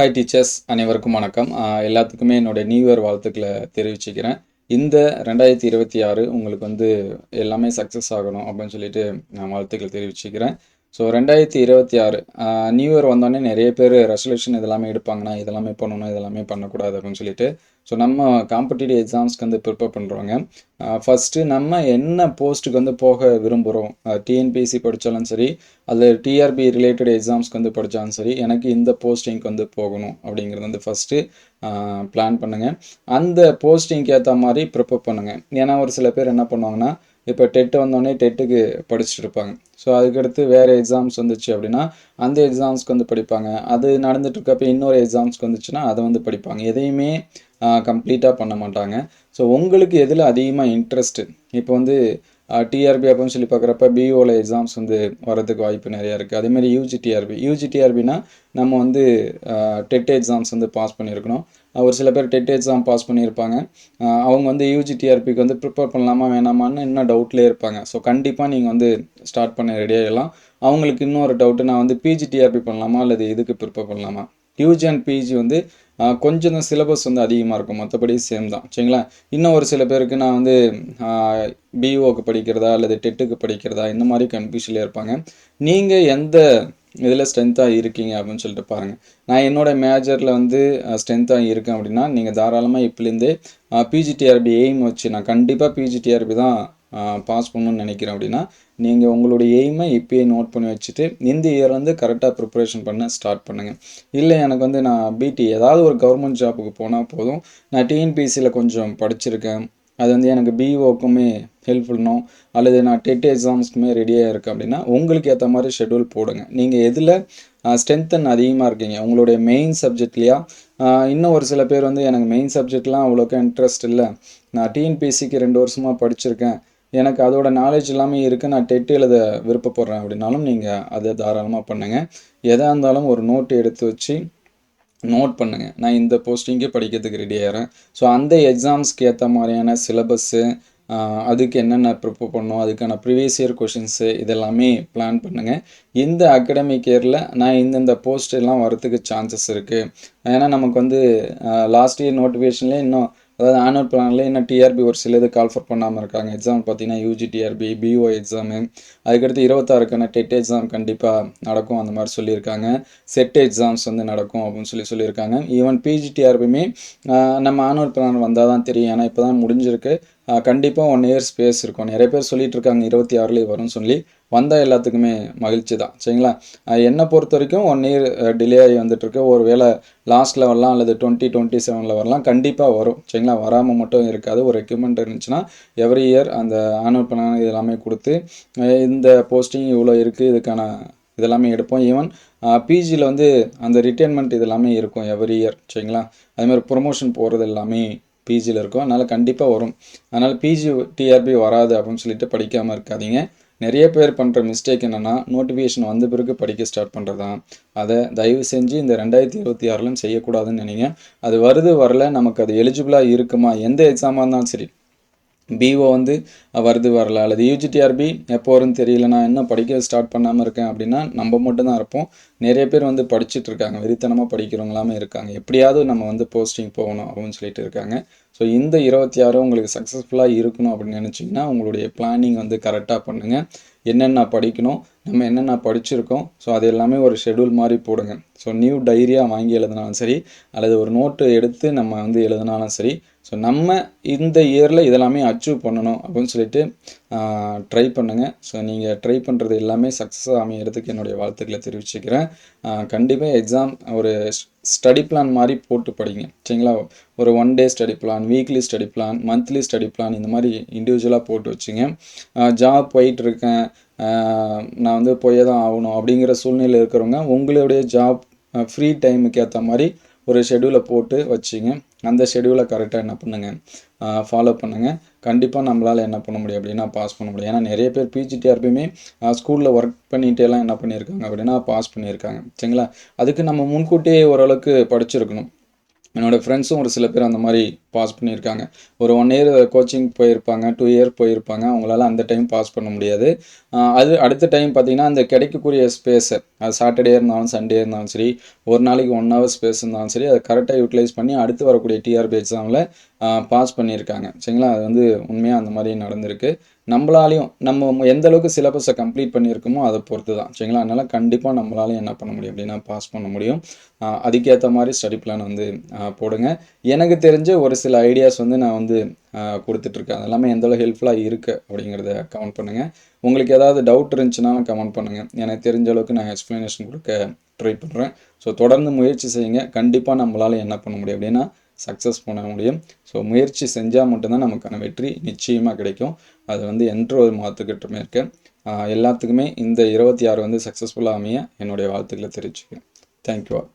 Hi teachers, அனைவருக்கும் வணக்கம். எல்லாத்துக்குமே என்னோட நியூ இயர் வாழ்த்துக்களை தெரிவிச்சுக்கிறேன். இந்த 2026 உங்களுக்கு வந்து எல்லாமே சக்ஸஸ் ஆகணும் அப்படின்னு சொல்லிட்டு நான் வாழ்த்துக்கள் தெரிவிச்சுக்கிறேன். ஸோ 2026 நியூ இயர் வந்தோடனே நிறைய பேர் ரெசல்யூஷன் இதெல்லாமே எடுப்பாங்கன்னா இதெல்லாமே பண்ணணும் இதெல்லாமே பண்ணக்கூடாது அப்படின்னு சொல்லிட்டு. ஸோ நம்ம காம்படிட்டிவ் எக்ஸாம்ஸ்க்கு வந்து ப்ரிப்பேர் பண்ணுறோங்க. ஃபஸ்ட்டு நம்ம என்ன போஸ்ட்டுக்கு வந்து போக விரும்புகிறோம், டிஎன்பிஎஸ்சி படித்தாலும் சரி அதில் டிஆர்பி ரிலேட்டட் எக்ஸாம்ஸ்க்கு வந்து படித்தாலும் சரி, எனக்கு இந்த போஸ்டிங்க்கு வந்து போகணும் அப்படிங்கிறது வந்து ஃபஸ்ட்டு பிளான் பண்ணுங்கள். அந்த போஸ்டிங்க்கு ஏற்ற மாதிரி ப்ரிப்பேர் பண்ணுங்கள். ஏன்னா ஒரு சில பேர் என்ன பண்ணுவாங்கன்னா, இப்போ டெட்டு வந்தோடனே டெட்டுக்கு படிச்சுட்டு இருப்பாங்க. ஸோ அதுக்கடுத்து வேறு எக்ஸாம்ஸ் வந்துச்சு அப்படின்னா அந்த எக்ஸாம்ஸ்க்கு வந்து படிப்பாங்க. அது நடந்துட்டு இருக்கப்போ இன்னொரு எக்ஸாம்ஸ்க்கு வந்துச்சுன்னா அதை வந்து படிப்பாங்க. எதையுமே கம்ப்ளீட்டாக பண்ண மாட்டாங்க. ஸோ உங்களுக்கு எதில் அதிகமாக இன்ட்ரெஸ்ட்டு, இப்போ வந்து டிஆர்பி அப்படின்னு சொல்லி பார்க்குறப்ப பிஓவில் எக்ஸாம்ஸ் வந்து வரதுக்கு வாய்ப்பு நிறையா இருக்குது. அதேமாதிரி யூஜிடிஆர்பினா நம்ம வந்து டெட் எக்ஸாம்ஸ் வந்து பாஸ் பண்ணியிருக்கணும். ஒரு சில பேர் டெட் எக்ஸாம் பாஸ் பண்ணியிருப்பாங்க. அவங்க வந்து யூஜிடிஆர்பிக்கு வந்து ப்ரிப்பேர் பண்ணலாமா வேணாமான்னு இன்னும் டவுட்லேயே இருப்பாங்க. ஸோ கண்டிப்பாக நீங்கள் வந்து ஸ்டார்ட் பண்ண ரெடியாகலாம். அவங்களுக்கு இன்னொரு டவுட்டு, நான் வந்து பிஜிடிஆர்பி பண்ணலாமா அல்லது இதுக்கு ப்ரிப்பேர் பண்ணலாமா. யூஜி அண்ட் பிஜி வந்து கொஞ்சம் தான் சிலபஸ் வந்து அதிகமாக இருக்கும், மற்றபடி சேம் தான் சரிங்களா. இன்னும் ஒரு சில பேருக்கு நான் வந்து பிஓக்கு படிக்கிறதா அல்லது டெட்டுக்கு படிக்கிறதா இந்த மாதிரி கன்ஃபியூஷனில் இருப்பாங்க. நீங்கள் எந்த இதில் ஸ்ட்ரென்த்தாக இருக்கீங்க அப்படின்னு சொல்லிட்டு பாருங்கள். நான் என்னோடய மேஜரில் வந்து ஸ்ட்ரென்த்தாக இருக்கேன் அப்படின்னா நீங்கள் தாராளமாக இப்போலேருந்தே பிஜிடிஆர்பி எய்ம் வச்சு நான் கண்டிப்பாக பிஜிடிஆர்பி தான் பாஸ் பண்ணணும்னு நினைக்கிறேன் அப்படின்னா நீங்கள் உங்களுடைய எய்மை இப்போயே நோட் பண்ணி வச்சுட்டு இந்த இயர் வந்து கரெக்டாக ப்ரிப்பரேஷன் பண்ண ஸ்டார்ட் பண்ணுங்கள். இல்லை எனக்கு வந்து நான் பிடி ஏதாவது ஒரு கவர்மெண்ட் ஜாப்புக்கு போனால் போதும், நான் டிஎன்பிஎஸ்சியில் கொஞ்சம் படிச்சிருக்கேன், அது வந்து எனக்கு பிஓக்குமே ஹெல்ப்ஃபுல்னும் அல்லது நான் டெட் எக்ஸாம்ஸ்க்குமே ரெடியாக இருக்கேன் அப்படின்னா உங்களுக்கு ஏற்ற மாதிரி ஷெட்யூல் போடுங்க. நீங்கள் எதில் ஸ்ட்ரென்த்தன் அதிகமாக இருக்கீங்க, உங்களுடைய மெயின் சப்ஜெக்ட்லையா. இன்னும் ஒரு சில பேர் வந்து எனக்கு மெயின் சப்ஜெக்ட்லாம் அவ்வளோக்கா இன்ட்ரெஸ்ட் இல்லை, நான் டிஎன்பிஎஸ்சிக்கு 2 வருஷமாக படிச்சிருக்கேன், எனக்கு அதோட நாலேஜ் எல்லாமே இருக்குது, நான் டெட் எழுத விருப்பப்படுறேன் அப்படின்னாலும் நீங்கள் அதை தாராளமாக பண்ணுங்கள். எதாக இருந்தாலும் ஒரு நோட்டு எடுத்து வச்சு நோட் பண்ணுங்கள். நான் இந்த போஸ்டிங்கே படிக்கிறதுக்கு ரெடி ஆகிறேன். ஸோ அந்த எக்ஸாம்ஸ்க்கு ஏற்ற மாதிரியான சிலபஸ்ஸு, அதுக்கு என்னென்ன ப்ரிப்பேர் பண்ணணும், அதுக்கான ப்ரீவியஸ் இயர் கொஷின்ஸு இதெல்லாமே பிளான் பண்ணுங்கள். இந்த அகடமிக் இயரில் நான் இந்தந்த போஸ்ட் எல்லாம் வரத்துக்கு சான்சஸ் இருக்குது. ஏன்னா நமக்கு வந்து லாஸ்ட் இயர் நோட்டிஃபிகேஷன்லேயே இன்னும், அதாவது ஆனுவல் பிளான்லேயே இன்னும் டிஆர்பி ஒரு சிலது கால்ஃபர் பண்ணாமல் இருக்காங்க. எக்ஸாம் பார்த்தீங்கன்னா யூஜி டிஆர்பி, பிஓ எக்ஸாமு, அதுக்கடுத்து 26க்கான டெட் எக்ஸாம் கண்டிப்பாக நடக்கும் அந்த மாதிரி சொல்லியிருக்காங்க. செட் எக்ஸாம்ஸ் வந்து நடக்கும் அப்படின்னு சொல்லியிருக்காங்க. ஈவன் பிஜிடிஆர்பியுமே நம்ம ஆனுவல் பிளான் வந்தால் தான் தெரியும். ஏன்னா இப்போ தான் முடிஞ்சிருக்கு. கண்டிப்பாக 1 இயர் ஸ்பேஸ் இருக்கும். நிறைய பேர் சொல்லிட்டு இருக்காங்க 26லேயே வரும்னு சொல்லி. வந்தால் எல்லாத்துக்குமே மகிழ்ச்சி தான் சரிங்களா. என்னை பொறுத்த வரைக்கும் 1 இயர் டிலே ஆகி வந்துட்டுருக்கு. ஒரு வேளை லாஸ்ட்டில் வரலாம் அல்லது 2027 வரலாம், கண்டிப்பாக வரும் சரிங்களா. வராமல் மட்டும் இருக்காது. ஒரு ரெக்யூப்மெண்ட் இருந்துச்சுன்னா எவ்ரி இயர் அந்த ஆனுவல் பிளான் இதெல்லாமே கொடுத்து இந்த போஸ்டிங் இவ்வளோ இருக்குது இதுக்கான இதெல்லாமே எடுப்போம். ஈவன் பிஜியில் வந்து அந்த ரிட்டைர்மெண்ட் இதெல்லாமே இருக்கும் எவ்ரி இயர் சரிங்களா. அதுமாதிரி ப்ரொமோஷன் போகிறது எல்லாமே பிஜியில் இருக்கும். அதனால் கண்டிப்பாக வரும். அதனால் பிஜி டிஆர்பி வராது அப்படின்னு சொல்லிட்டு படிக்காமல் இருக்காதீங்க. நிறைய பேர் பண்ணுற மிஸ்டேக் என்னென்னா நோட்டிஃபிகேஷன் வந்த பிறகு படிக்க ஸ்டார்ட் பண்ணுறது தான். அதை தயவு செஞ்சு இந்த 2026 செய்யக்கூடாதுன்னு நினைங்க. அது வருது வரல, நமக்கு அது எலிஜிபிளாக இருக்குமா, எந்த எக்ஸாமாக இருந்தாலும் சரி, பிஓ வந்து வருது வரல அல்லது யூஜிடிஆர்பி எப்போ வரும்னு தெரியல, நான் இன்னும் படிக்க ஸ்டார்ட் பண்ணாமல் இருக்கேன் அப்படின்னா நம்ம மட்டும்தான் இருப்போம். நிறைய பேர் வந்து படிச்சுட்டு இருக்காங்க, வெறித்தனமாக படிக்கிறவங்களாமே இருக்காங்க. எப்படியாவது நம்ம வந்து போஸ்டிங் போகணும் அப்படின்னு சொல்லிட்டு இருக்காங்க. ஸோ இந்த 26 உங்களுக்கு சக்ஸஸ்ஃபுல்லாக இருக்கணும் அப்படின்னு நினச்சிங்கன்னா உங்களுடைய பிளானிங் வந்து கரெக்டாக பண்ணுங்கள். என்னென்ன படிக்கணும், நம்ம என்னென்ன படிச்சிருக்கோம், ஸோ அது எல்லாமே ஒரு ஷெடியூல் மாதிரி போடுங்க. ஸோ நியூ டைரியாக வாங்கி எழுதினாலும் சரி அல்லது ஒரு நோட்டு எடுத்து நம்ம வந்து எழுதினாலும் சரி, ஸோ நம்ம இந்த இயரில் இதெல்லாமே அச்சீவ் பண்ணணும் அப்படின்னு சொல்லிட்டு ட்ரை பண்ணுங்கள். ஸோ நீங்கள் ட்ரை பண்ணுறது எல்லாமே சக்ஸஸாக அமைகிறதுக்கு என்னுடைய வாழ்த்துக்களை தெரிவிச்சுக்கிறேன். கண்டிப்பாக எக்ஸாம் ஒரு ஸ்டடி பிளான் மாதிரி போட்டு படிங்க சரிங்களா. ஒரு 1 டே study plan, weekly study plan, monthly study plan இந்த மாதிரி இண்டிவிஜுவலாக போட்டு வச்சுங்க. ஜாப் போயிட்டுருக்கேன், நான் வந்து போய் தான் ஆகணும் அப்படிங்கிற சூழ்நிலை இருக்கிறவங்க உங்களுடைய ஜாப் ஃப்ரீ டைமுக்கு ஏற்ற மாதிரி ஒரு ஷெடியூலை போட்டு வச்சுங்க. அந்த ஷெடியூலை கரெக்டாக என்ன பண்ணுங்கள், ஃபாலோ பண்ணுங்கள். கண்டிப்பாக நம்மளால் என்ன பண்ண முடியும் அப்படின்னா பாஸ் பண்ண முடியும். ஏன்னா நிறைய பேர் பிஜிடிஆர்பியுமே ஸ்கூலில் ஒர்க் பண்ணிகிட்டேலாம் என்ன பண்ணியிருக்காங்க அப்படின்னா பாஸ் பண்ணியிருக்காங்க சரிங்களா. அதுக்கு நம்ம முன்கூட்டியே ஓரளவுக்கு படிச்சிருக்கணும். என்னோடய ஃப்ரெண்ட்ஸும் ஒரு சில பேர் அந்த மாதிரி பாஸ் பண்ணியிருக்காங்க. ஒரு 1 இயர் கோச்சிங் போயிருப்பாங்க, 2 இயர் போயிருப்பாங்க. அவங்களால அந்த டைம் பாஸ் பண்ண முடியாது. அது அடுத்த டைம் பார்த்தீங்கன்னா, அந்த கிடைக்கக்கூடிய ஸ்பேஸை, அது சாட்டர்டே இருந்தாலும், சண்டே இருந்தாலும் சரி, ஒரு நாளைக்கு 1 ஹவர் ஸ்பேஸ் இருந்தாலும் சரி, அதை கரெக்டாக யூட்டிலைஸ் பண்ணி அடுத்து வரக்கூடிய டிஆர்பி எக்ஸாமில் பாஸ் பண்ணியிருக்காங்க. சரிங்களா? அது வந்து உண்மையாக அந்த மாதிரி நடந்திருக்கு. நம்மளாலையும் நம்ம எந்த அளவுக்கு சிலபஸை கம்ப்ளீட் பண்ணியிருக்கோமோ அதை பொறுத்து தான். சரிங்களா? அதனால் கண்டிப்பாக நம்மளாலையும் என்ன பண்ண முடியும் அப்படின்னா பாஸ் பண்ண முடியும். அதுக்கேற்ற மாதிரி ஸ்டடி பிளான் வந்து போடுங்க. எனக்கு தெரிஞ்ச ஒரு சில ஐடியாஸ் வந்து நான் வந்து கொடுத்துட்ருக்கேன். அது எல்லாமே எந்தளவு ஹெல்ப்ஃபுல்லாக இருக்குது அப்படிங்கிறத கமெண்ட் பண்ணுங்கள். உங்களுக்கு ஏதாவது டவுட் இருந்துச்சுனாலும் கமெண்ட் பண்ணுங்கள். எனக்கு தெரிஞ்ச அளவுக்கு நான் எக்ஸ்ப்ளனேஷன் கொடுக்க ட்ரை பண்ணுறேன். ஸோ தொடர்ந்து முயற்சி செய்யுங்க. கண்டிப்பாக நம்மளால் என்ன பண்ண முடியும் அப்படின்னா சக்ஸஸ் பண்ண முடியும். ஸோ முயற்சி செஞ்சால் மட்டும்தான் நமக்கான வெற்றி நிச்சயமாக கிடைக்கும். அது வந்து என்ற ஒரு மாற்றுக்கிட்டமே இருக்கு. எல்லாத்துக்குமே இந்த 26 வந்து சக்ஸஸ்ஃபுல்லாக அமைய என்னுடைய வாழ்த்துக்களை தெரிவிச்சுக்கிறேன். Thank you all.